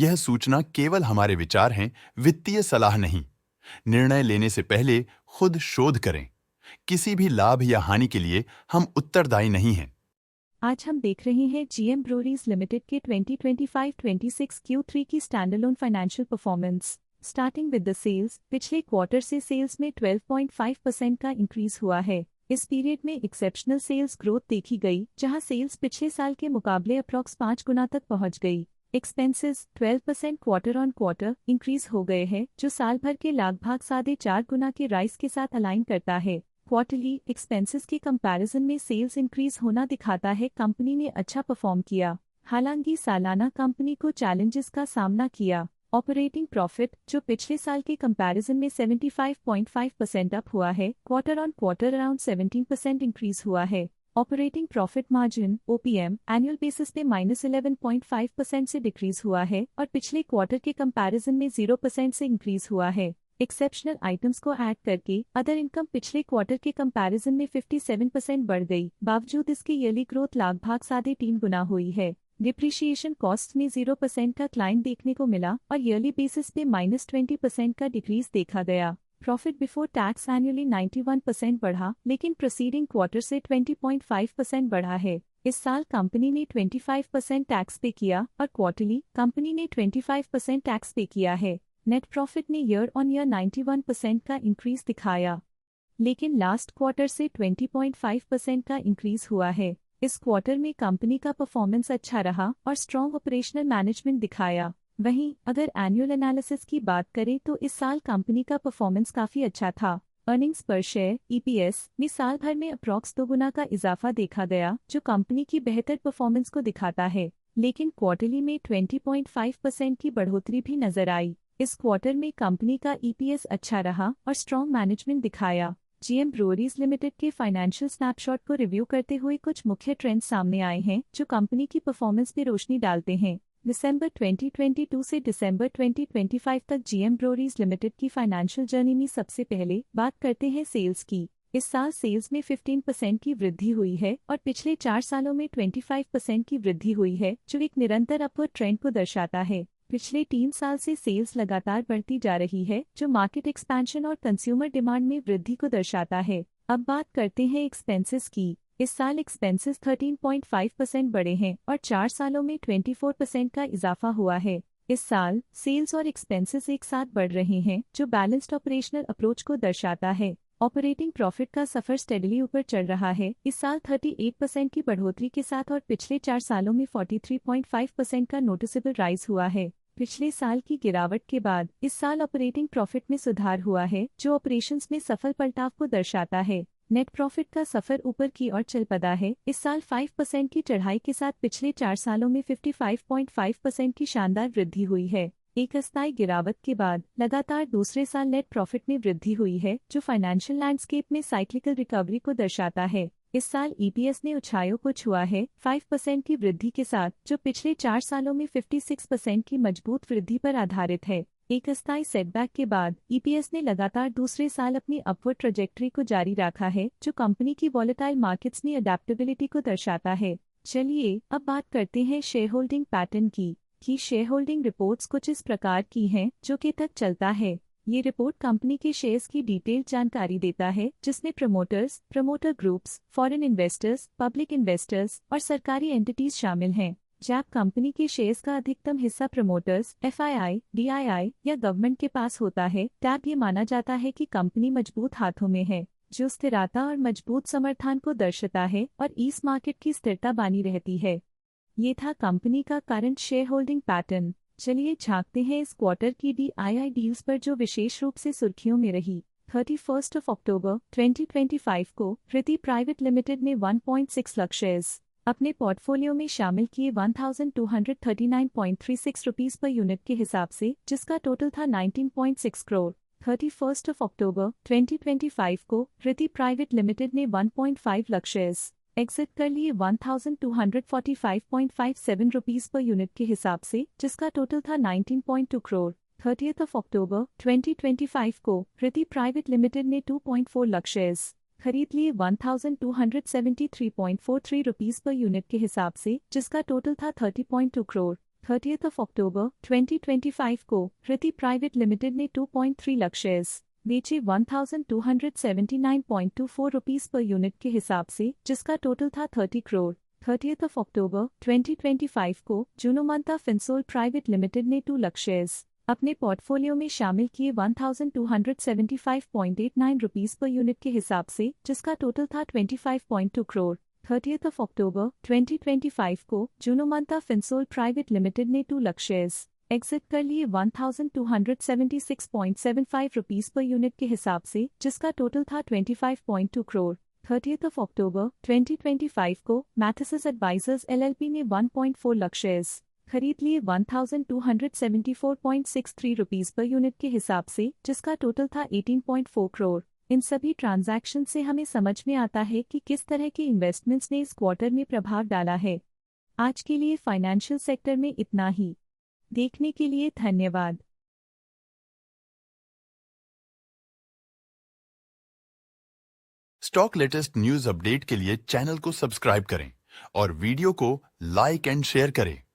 यह सूचना केवल हमारे विचार हैं, वित्तीय सलाह नहीं। निर्णय लेने से पहले खुद शोध करें। किसी भी लाभ या हानि के लिए हम उत्तरदायी नहीं हैं। आज हम देख रहे हैं जीएम ब्रूअरीज लिमिटेड के 2025-26 Q3 की standalone financial performance. Starting with the sales, पिछले क्वार्टर से सेल्स में 12.5% का इंक्रीज हुआ है। इस पीरियड में एक्सेप्शनल सेल्स ग्रोथ देखी गई, जहां सेल्स पिछले साल के मुकाबले अप्रॉक्स 5 गुना तक पहुंच गई। Expenses 12% quarter on quarter increase हो गए हैं, जो साल भर के लगभग 4.5 गुना के राइज के साथ अलाइन करता है। क्वार्टरली एक्सपेंसेस के कंपैरिजन में सेल्स इंक्रीज होना दिखाता है कंपनी ने अच्छा परफॉर्म किया। हालांकि सालाना कंपनी को चैलेंजेस का सामना किया। ऑपरेटिंग प्रॉफिट, जो पिछले साल के कंपैरिजन में 75.5% अप हुआ है, quarter on quarter around 17% increase हुआ है। Operating profit margin (OPM) annual basis पे -11.5% से डिक्रीज हुआ है और पिछले क्वार्टर के कंपैरिजन में 0% से इंक्रीज हुआ है। एक्सेप्शनल आइटम्स को ऐड करके अदर इनकम पिछले क्वार्टर के कंपैरिजन में 57% बढ़ गई, बावजूद इसके ईयरली ग्रोथ लगभग 3.5 गुना हुई है। डिप्रिशिएशन कॉस्ट में 0% का क्लाइंब देखने को मिला और ईयरली बेसिस पे -20% का डिक्रीज देखा गया। प्रॉफिट बिफोर टैक्स एनुअली 91% बढ़ा, लेकिन प्रीसीडिंग क्वार्टर से 20.5% बढ़ा है। इस साल कंपनी ने 25% टैक्स पे किया और क्वार्टरली कंपनी ने 25% टैक्स पे किया है। नेट प्रॉफिट ने ईयर ऑन ईयर 91% का इंक्रीज दिखाया, लेकिन लास्ट क्वार्टर से 20.5% का इंक्रीज हुआ है। इस क्वार्टर में कंपनी का परफॉर्मेंस अच्छा रहा और स्ट्रॉन्ग ऑपरेशनल मैनेजमेंट दिखाया। वहीं अगर एनुअल एनालिसिस की बात करें तो इस साल कंपनी का परफॉर्मेंस काफी अच्छा था। अर्निंग्स पर शेयर (EPS) में साल भर में अप्रॉक्स 2 गुना का इजाफा देखा गया, जो कंपनी की बेहतर परफॉर्मेंस को दिखाता है। लेकिन क्वार्टरली में 20.5% की बढ़ोतरी भी नजर आई। इस क्वार्टर में कंपनी का EPS अच्छा रहा और स्ट्रॉन्ग मैनेजमेंट दिखाया। जीएम ब्रूअरीज लिमिटेड के फाइनेंशियल स्नैपशॉट को रिव्यू करते हुए कुछ मुख्य ट्रेंड्स सामने आए हैं, जो कंपनी की परफॉर्मेंस पर रोशनी डालते हैं। दिसंबर 2022 से दिसंबर 2025 तक जीएम ब्रूअरीज लिमिटेड की फाइनेंशियल जर्नी में सबसे पहले बात करते हैं सेल्स की। इस साल सेल्स में 15% की वृद्धि हुई है और पिछले 4 सालों में 25% की वृद्धि हुई है, जो एक निरंतर अपवर्ड ट्रेंड को दर्शाता है। पिछले 3 साल से सेल्स लगातार बढ़ती जा रही है, जो मार्केट एक्सपेंशन और कंज्यूमर डिमांड में वृद्धि को दर्शाता है। अब बात करते हैं एक्सपेंसेस की। इस साल एक्सपेंसेस 13.5% बढ़े हैं और 4 सालों में 24% का इजाफा हुआ है। इस साल सेल्स और एक्सपेंसेस एक साथ बढ़ रहे हैं, जो बैलेंस्ड ऑपरेशनल अप्रोच को दर्शाता है। ऑपरेटिंग प्रॉफिट का सफर स्टेडली ऊपर चढ़ रहा है, इस साल 38% की बढ़ोतरी के साथ और पिछले 4 सालों में 43.5% का नोटिसेबल राइज हुआ है। पिछले साल की गिरावट के बाद इस साल ऑपरेटिंग प्रॉफिट में सुधार हुआ है, जो ऑपरेशंस में सफल पलटाव को दर्शाता है। नेट प्रॉफिट का सफर ऊपर की ओर चल पड़ा है, इस साल 5% की चढ़ाई के साथ पिछले 4 सालों में 55.5% की शानदार वृद्धि हुई है। एक अस्थायी गिरावट के बाद लगातार दूसरे साल नेट प्रॉफिट में वृद्धि हुई है, जो फाइनेंशियल लैंडस्केप में साइक्लिकल रिकवरी को दर्शाता है। इस साल EPS ने ऊंचाइयों को छुआ है 5% की वृद्धि के साथ, जो पिछले 4 सालों में 56% की मजबूत वृद्धि पर आधारित है। एक अस्थायी सेटबैक के बाद EPS ने लगातार दूसरे साल अपनी अपवर्ड ट्रैजेक्टरी को जारी रखा है, जो कंपनी की वॉलेटाइल मार्केट्स में अडेप्टेबिलिटी को दर्शाता है। चलिए अब बात करते हैं शेयर होल्डिंग पैटर्न की। शेयर होल्डिंग रिपोर्ट्स कुछ इस प्रकार की हैं, जो के तक चलता है। ये रिपोर्ट कंपनी के शेयर्स की डिटेल्ड जानकारी देता है, जिसमें promoters, promoter groups, foreign investors, public investors और सरकारी एंटिटीज शामिल हैं। जब कंपनी के शेयर्स का अधिकतम हिस्सा प्रमोटर्स, FII, DII या गवर्नमेंट के पास होता है, तब ये माना जाता है कि कंपनी मजबूत हाथों में है, जो स्थिरता और मजबूत समर्थन को दर्शाता है और इस मार्केट की स्थिरता बनी रहती है। ये था कंपनी का करंट शेयर होल्डिंग पैटर्न। चलिए झांकते हैं इस क्वार्टर की DII डील्स पर, जो विशेष रूप से सुर्खियों में रही। 31 अक्टूबर 2025 को प्रीति प्राइवेट लिमिटेड ने 1.6 लाख शेयर्स अपने पोर्टफोलियो में शामिल किए 1239.36 रुपीस पर यूनिट के हिसाब से, जिसका टोटल था 19.6 करोड़। 31 अक्टूबर 2025 को प्रीति प्राइवेट लिमिटेड ने 1.5 लाख शेयर्स एग्जिट कर लिए 1245.57 रुपीस पर यूनिट के हिसाब से, जिसका टोटल था 19.2 करोड़। 30 अक्टूबर 2025 को प्रीति प्राइवेट लिमिटेड ने 2.4 लाख शेयर्स खरीद लिए 1273.43 रुपीस पर यूनिट के हिसाब से, जिसका टोटल था 30.2 करोड़। 30th of October 2025 को कृति प्राइवेट लिमिटेड ने 2.3 लाख शेयर्स बेचे 1279.24 रुपीस पर यूनिट के हिसाब से, जिसका टोटल था 30 करोड़। 30th of October 2025 को जुनोमंता फिनसोल प्राइवेट लिमिटेड ने 2 लाख शेयर्स अपने पोर्टफोलियो में शामिल किए 1275.89 रुपीस पर यूनिट के हिसाब से, जिसका टोटल था 25.2 करोड़। 30th of October 2025 को जुनोमंता फिनसोल प्राइवेट लिमिटेड ने 2 लाख शेयर्स एग्जिट कर लिए 1276.75 रुपीस पर यूनिट के हिसाब से, जिसका टोटल था 25.2 करोड़। 30th of October 2025 को मैथिस एडवाइजर्स LLP ने 1.4 लाख शेयर्स खरीद लिए 1274.63 रुपीस पर यूनिट के हिसाब से, जिसका टोटल था 18.4 करोड़। इन सभी ट्रांजैक्शन से हमें समझ में आता है कि किस तरह के इन्वेस्टमेंट्स ने इस क्वार्टर में प्रभाव डाला है। आज के लिए फाइनेंशियल सेक्टर में इतना ही। देखने के लिए धन्यवाद। स्टॉक लेटेस्ट न्यूज अपडेट के लिए चैनल को सब्सक्राइब करें और वीडियो को लाइक एंड शेयर करें।